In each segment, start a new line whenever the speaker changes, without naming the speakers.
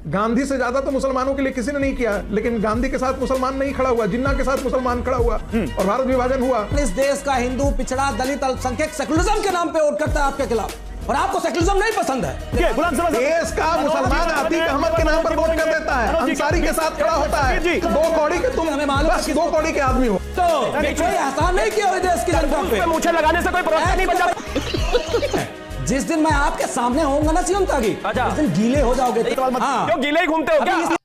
गांधी से ज्यादा तो मुसलमानों के लिए किसी ने नहीं किया, लेकिन गांधी के साथ मुसलमान नहीं खड़ा हुआ, जिन्ना के साथ मुसलमान खड़ा हुआ और भारत विभाजन हुआ।
इस देश का हिंदू, पिछड़ा, दलित, अल्पसंख्यक सेकुलरिज्म के नाम पे वोट करता है आपके खिलाफ, और आपको सेकुलरिज्म नहीं पसंद है।
देश का मुसलमान अतीक अहमद के नाम पर वोट कर देता है, अंसारी के साथ खड़ा होता है। दो कौड़ी के तुम बस दो कौड़ी के आदमी हो,
तो कोई एहसान नहीं किया देश की जनता पे।
मुझे लगाने से कोई प्रवक्ता नहीं बन जाता।
जिस दिन मैं आपके सामने होऊंगा ना सीएम तागी, उस दिन गीले हो जाओगे।
क्यों गीले ही घूमते हो क्या?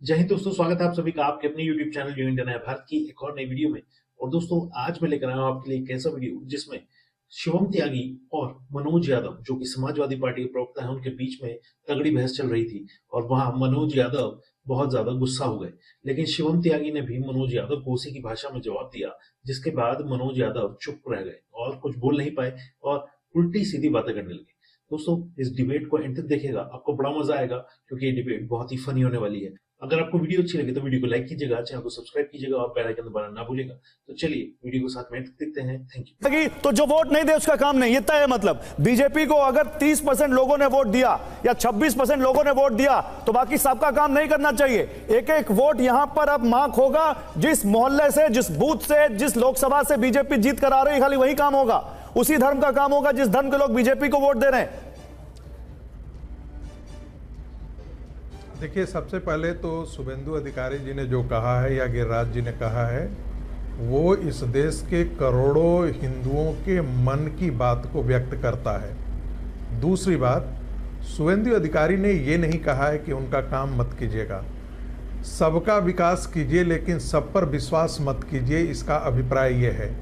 जय हिंद दोस्तों, स्वागत है आप सभी का आपके अपने YouTube चैनल जो इंडिया नया भारत की एक और नई वीडियो में। और दोस्तों आज मैं लेकर आया हूं आपके लिए एक ऐसा वीडियो जिसमें शिवम त्यागी और मनोज यादव जो कि समाजवादी पार्टी के प्रवक्ता है, उनके बीच में तगड़ी बहस चल रही थी और वहां मनोज यादव बहुत ज्यादा गुस्सा हो गए। लेकिन शिवम त्यागी ने भी मनोज यादव को उसी की भाषा में जवाब दिया, जिसके बाद मनोज यादव चुप रह गए और कुछ बोल नहीं पाए और उल्टी सीधी बातें करने लगे। दोस्तों इस डिबेट को एंड तक देखिएगा, आपको बड़ा मजा आएगा क्योंकि ये डिबेट बहुत ही फनी होने वाली है। अगर आपको वीडियो अच्छी लगे तो वीडियो को लाइक कीजिएगा, चैनल को सब्सक्राइब कीजिएगा और बेल आइकन दबाना ना भूलिएगा। तो चलिए वीडियो को साथ में देखते हैं। Thank you.
तो जो वोट नहीं दे उसका काम नहीं, इतना है मतलब। बीजेपी को अगर 30% लोगों ने वोट दिया या 26% लोगों ने वोट दिया तो बाकी सबका काम नहीं करना चाहिए। एक एक वोट यहां पर अब मार्क होगा, जिस मोहल्ले से, जिस बूथ से, जिस लोकसभा से बीजेपी जीत कर आ रही है, खाली वही काम होगा, उसी धर्म का काम होगा जिस धर्म के लोग बीजेपी को वोट दे रहे हैं।
देखिए, सबसे पहले तो शुभेंदु अधिकारी जी ने जो कहा है या गिरिराज जी ने कहा है, वो इस देश के करोड़ों हिंदुओं के मन की बात को व्यक्त करता है। दूसरी बात, शुभेंदु अधिकारी ने ये नहीं कहा है कि उनका काम मत कीजिएगा, सबका विकास कीजिए लेकिन सब पर विश्वास मत कीजिए, इसका अभिप्राय ये है।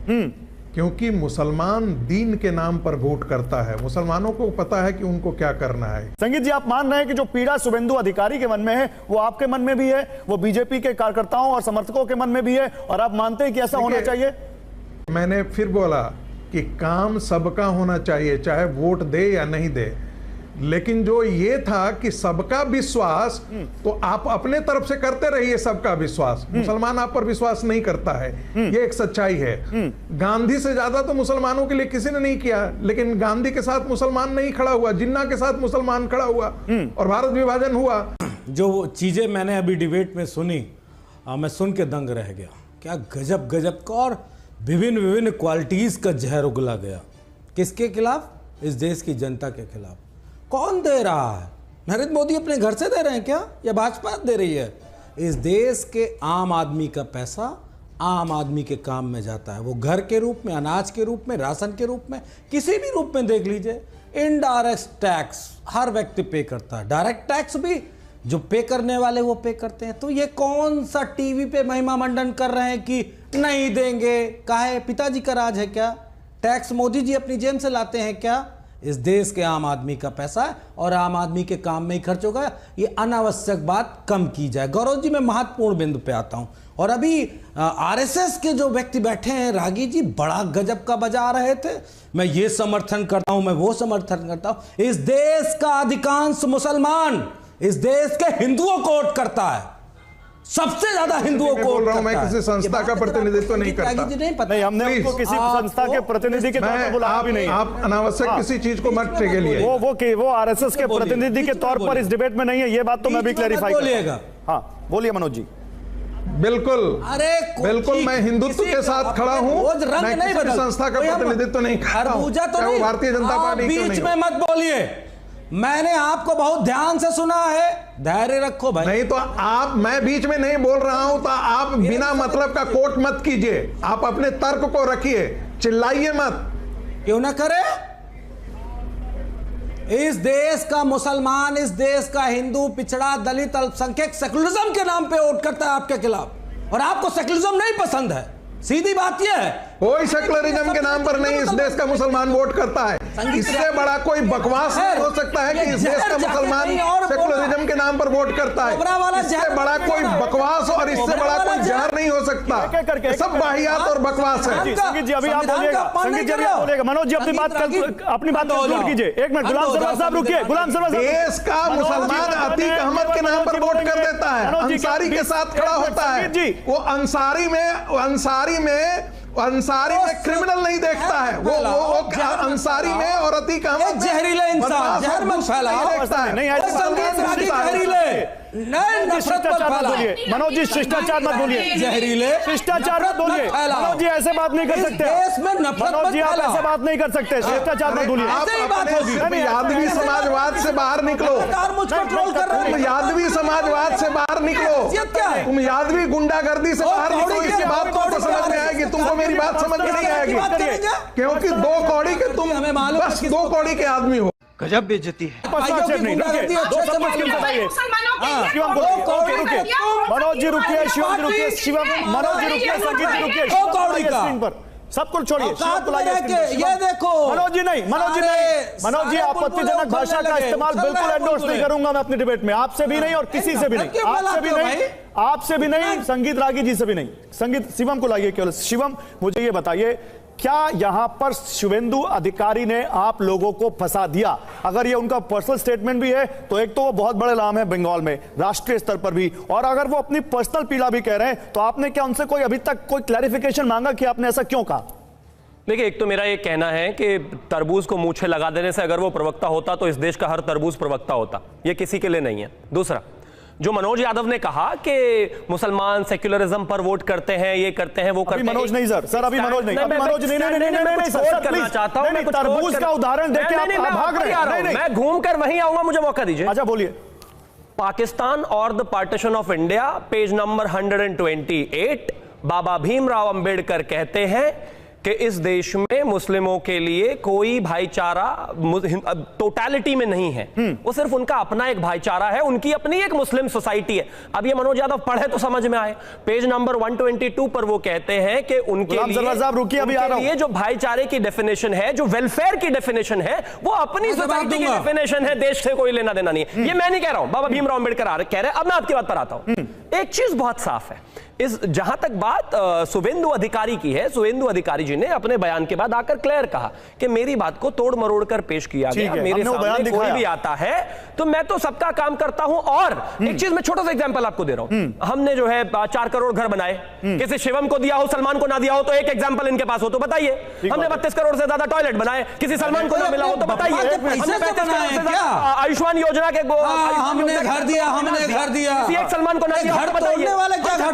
क्योंकि मुसलमान दीन के नाम पर वोट करता है, मुसलमानों को पता है कि उनको क्या करना है।
संगीत जी, आप मान रहे हैं कि जो पीड़ा शुभेंदु अधिकारी के मन में है वो आपके मन में भी है, वो बीजेपी के कार्यकर्ताओं और समर्थकों के मन में भी है, और आप मानते हैं कि ऐसा होना चाहिए?
मैंने फिर बोला कि काम सबका होना चाहिए, चाहे वोट दे या नहीं दे, लेकिन जो ये था कि सबका विश्वास, तो आप अपने तरफ से करते रहिए सबका विश्वास, मुसलमान आप पर विश्वास नहीं करता है, ये एक सच्चाई है। गांधी से ज्यादा तो मुसलमानों के लिए किसी ने नहीं किया, लेकिन गांधी के साथ मुसलमान नहीं खड़ा हुआ, जिन्ना के साथ मुसलमान खड़ा हुआ और भारत विभाजन हुआ।
जो चीजें मैंने अभी डिबेट में सुनी, मैं सुन के दंग रह गया। क्या गजब गजब का और विभिन्न विभिन्न क्वालिटीज का जहर उगला गया। किसके खिलाफ? इस देश की जनता के खिलाफ। कौन दे रहा है? नरेंद्र मोदी अपने घर से दे रहे हैं क्या, या भाजपा दे रही है? इस देश के आम आदमी का पैसा आम आदमी के काम में जाता है, वो घर के रूप में, अनाज के रूप में, राशन के रूप में, किसी भी रूप में देख लीजिए। इनडायरेक्ट टैक्स हर व्यक्ति पे करता है, डायरेक्ट टैक्स भी जो पे करने वाले वो पे करते हैं। तो ये कौन सा टीवी पे महिमा मंडन कर रहे हैं कि नहीं देंगे? काहे? पिताजी का राज है क्या? टैक्स मोदी जी अपनी जेब से लाते हैं क्या? इस देश के आम आदमी का पैसा है और आम आदमी के काम में ही खर्च होगा। ये अनावश्यक बात कम की जाए। गौरव जी, मैं महत्वपूर्ण बिंदु पे आता हूं। और अभी आरएसएस के जो व्यक्ति बैठे हैं, रागी जी बड़ा गजब का बजा रहे थे, मैं ये समर्थन करता हूं, मैं वो समर्थन करता हूं। इस देश का अधिकांश मुसलमान इस देश के हिंदुओं को वोट करता है, सबसे ज्यादा हिंदुओं को
बोल रहा हूं, मैं किसी संस्था का प्रतिनिधित्व नहीं करता।
नहीं, हमने उनको किसी संस्था के प्रतिनिधि के तौर पर बुलाया भी नहीं।
आप अनावश्यक किसी चीज को मत के लिए
वो आरएसएस के प्रतिनिधि के तौर पर इस डिबेट में नहीं है, ये बात तो मैं भी क्लैरिफाई करूंगा। हाँ बोलिए मनोज जी।
बिल्कुल,
अरे
बिल्कुल, मैं हिंदुत्व के साथ खड़ा हूं, मैं किसी संस्था का प्रतिनिधित्व नहीं करता हूं, चाहे वो भारतीय जनता पार्टी क्यों नहीं।
बीच में मत बोलिए, मैंने आपको बहुत ध्यान से सुना है, धैर्य रखो भाई।
नहीं तो आप, मैं बीच में नहीं बोल रहा हूं तो आप बिना मतलब का कोट मत कीजिए, आप अपने तर्क को रखिए, चिल्लाइए मत।
क्यों ना करे? इस देश का मुसलमान, इस देश का हिंदू, पिछड़ा, दलित, अल्पसंख्यक सेकुलरिज्म के नाम पे वोट करता है आपके खिलाफ, और आपको सेकुलरिज्म नहीं पसंद है। सीधी बात यह है,
कोई सेकुलरिज्म के नाम पर नहीं इस देश का मुसलमान वोट करता है। इससे बड़ा कोई बकवास नहीं हो सकता है कि इस देश का मुसलमान सेकुलरिज्म के नाम पर वोट करता है। इससे बड़ा कोई बकवास और इससे बड़ा कोई जहर नहीं हो सकता। सब वाहियात और बकवास है।
संगीत जी अभी आप बोलिएगा, संगीत जी अभी आप बोलिएगा। मनोज जी अपनी बात कंक्लूड कीजिए। एक मिनट, गुलाम सरवर साहब रुकिए। गुलाम सरवर साहब,
देश का मुसलमान अतीक अहमद के नाम पर वोट कर देता है, अंसारी के साथ खड़ा होता है। वो अंसारी में अंसारी में क्रिमिनल नहीं देखता है, वो अंसारी में औरत ही काम
जहरीले इंसान, जहर मत फैलाओ।
मनोज जी शिष्टाचार मत बोलिए,
जहरीले
शिष्टाचार मत बोलिए मनोज जी, ऐसे बात नहीं कर सकते मनोज जी, आप ऐसे बात नहीं कर सकते, शिष्टाचार मत बोलिए।
तुम यादवी समाजवाद से बाहर निकलो, तुम यादवी समाजवाद से बाहर निकलो, तुम यादवी गुंडागर्दी से बाहर निकलो, इसकी बात तुमको समझ में आएगी, तुमको मेरी बात समझ में नहीं आएगी, क्योंकि 2 कौड़ी के तुम बस 2 कौड़ी के आदमी हो।
गजब बेइज्जती है।
मनोज जी रुकिए, शिवम जी रुकिए, मनोज जी रुकिए, संगीत जी रुकिए, स्क्रीन पर सब कुछ छोड़िए,
ये देखो
मनोज जी नहीं, मनोज जी आपत्तिजनक भाषा का इस्तेमाल बिल्कुल एंडोर्स नहीं करूंगा मैं अपनी डिबेट में, आपसे भी नहीं और किसी से भी नहीं, आपसे भी नहीं, संगीत रागी जी से भी नहीं। संगीत शिवम को लाइए केवल। शिवम मुझे ये बताइए, क्या यहां पर शुभेंदु अधिकारी ने आप लोगों को फंसा दिया? अगर ये उनका पर्सनल स्टेटमेंट भी है तो एक तो वो बहुत बड़े नाम है बंगाल में, राष्ट्रीय स्तर पर भी, और अगर वो अपनी पर्सनल पीड़ा भी कह रहे हैं तो आपने क्या उनसे कोई अभी तक कोई क्लैरिफिकेशन मांगा कि आपने ऐसा क्यों कहा?
देखिए, एक तो मेरा ये कहना है कि तरबूज को मूछे लगा देने से अगर वो प्रवक्ता होता तो इस देश का हर तरबूज प्रवक्ता होता, ये किसी के लिए नहीं है। दूसरा, जो मनोज यादव ने कहा कि मुसलमान सेक्युलरिज्म पर वोट करते हैं, ये करते हैं, वो करते हैं।
मनोज नहीं सर, अभी मनोज नहीं, मनोज नहीं
करना चाहता हूं, मैं
तरबूज का उदाहरण देके आप भाग रहे हैं।
मैं घूम कर वहीं आऊंगा, मुझे मौका दीजिए।
अच्छा बोलिए।
पाकिस्तान और the partition of India, page number 128, बाबा भीमराव अंबेडकर कहते हैं कि इस देश में मुस्लिमों के लिए कोई भाईचारा टोटलिटी में नहीं है, वो सिर्फ उनका अपना एक भाईचारा है, उनकी अपनी एक मुस्लिम सोसाइटी है। अब ये मनोज यादव पढ़े तो समझ में आए। पेज नंबर 122 पर वो कहते हैं कि उनके लिए जो भाईचारे की डेफिनेशन है, जो वेलफेयर की डेफिनेशन है, वो अपनी सोसाइटी की डेफिनेशन है, देश से कोई लेना देना नहीं है। ये मैं नहीं कह रहा हूं, बाबा भीमराव अंबेडकर कह रहे हैं। अब मैं आपकी बात पर आता हूं। एक चीज बहुत साफ है, इस जहां तक बात शुभेंदु अधिकारी की है, शुभेंदु अधिकारी जी ने अपने बयान के बाद आकर क्लियर कहा कि मेरी बात को तोड़ मरोड़ कर पेश किया गया, मेरे सामने कोई भी आता है तो मैं तो सबका काम करता हूं। और एक चीज मैं छोटा सा एग्जांपल आपको दे रहा हूं, हमने जो है 4 करोड़ घर बनाए, किसी शिवम को दिया हो, सलमान को ना दिया हो, तो एक एग्जांपल इनके पास हो तो बताइए। हमने 32 करोड़ से ज्यादा टॉयलेट बनाए, किसी सलमान को ना मिला हो तो बताइए। आयुष्मान योजना के
हमने घर दिया,
किसी एक सलमान को ना दिया हो तो बताइए।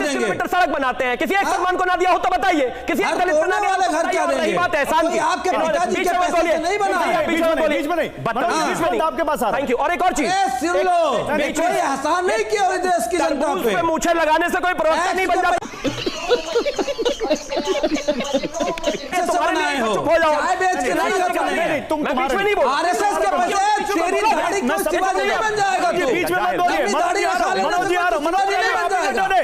किलोमीटर सड़क बनाते हैं, किसी एक सलमान को ना दिया हो तो बताइए। किसी एक दलित को ना दिया हो तो बताइए। बात एहसान की,
आपके पिताजी के पैसे से नहीं बनाया,
बीच में नहीं, आपके पास आ रहा है।
Thank you. और एक और चीज,
सुन लो, बीच में एहसान नहीं किया देश की जनता पे।
मूछे लगाने से कोई प्रवक्ता नहीं बन जाता।
चाय बेच के नहीं,
तुम नहीं
बोल,
आरएसएस के पैसे तेरी दाढ़ी को सिवा नहीं बन जाएगा तू।
बीच में मत बोलिए,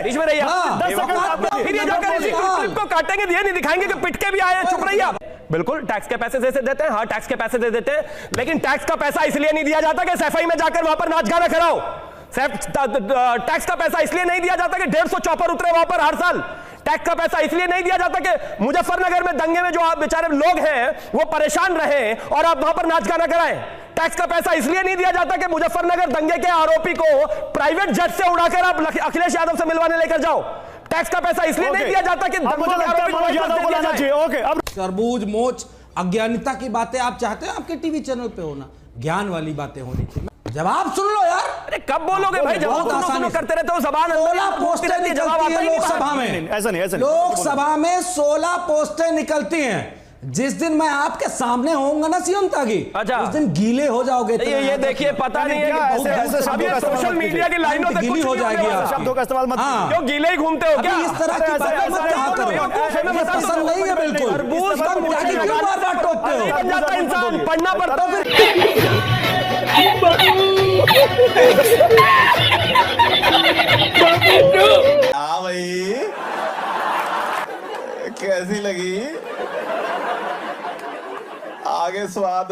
बीच में रहिए। 10 सेकंड फिर ये जाकर इसी क्लिप को काटेंगे, ये नहीं दिखाएंगे कि पिट के भी आए हैं, चुप रहिए। बिल्कुल टैक्स के पैसे से देते हैं, हाँ टैक्स के पैसे दे देते हैं, लेकिन टैक्स का पैसा इसलिए नहीं दिया जाता कि सफाई में जाकर वहां पर नाच गाना कराओ। टैक्स का पैसा इसलिए नहीं दिया जाता कि 150 चॉपर उतरे वहां पर हर साल। टैक्स का पैसा इसलिए नहीं दिया जाता कि मुजफ्फरनगर में दंगे में जो आप बेचारे लोग हैं वो परेशान रहे और आप वहां पर नाच गाना कराएं। टैक्स का पैसा इसलिए नहीं दिया जाता कि मुजफ्फरनगर दंगे के आरोपी को प्राइवेट जेट से उड़ाकर आप अखिलेश यादव से मिलवाने लेकर जाओ। टैक्स का पैसा इसलिए नहीं दिया जाता कि
तरबूज मोच अज्ञानता की बातें आप चाहते हो आपके टीवी चैनल पे होना, ज्ञान वाली बातें होनी चाहिए। जवाब सुन लो यार।
अरे कब बोलोगे भाई, जवाब सुनो करते रहते हो, जबान
पोस्टें निकलती है लोकसभा में,
ऐसा नहीं
लोकसभा में 16 पोस्टें निकलती हैं। जिस दिन मैं आपके सामने होऊंगा ना सीएम तागी, उस दिन गीले हो जाओगे।
ये देखिए, पता नहीं है कि सोशल मीडिया की लाइनों से
गीली हो जाएगी,
शब्दों का इस्तेमाल मत करो।
क्यों गीले ही घूमते हो क्या?
इस तरह की बातें मत कहा करो, पसंद नहीं है बिल्कुल।
तरबूज का मुझे क्यों बार-बार टोकते हो? बन जाता इंसान, पढ़ना पड़ता फिर।
हाँ भाई, कैसी लगी आगे स्वाद?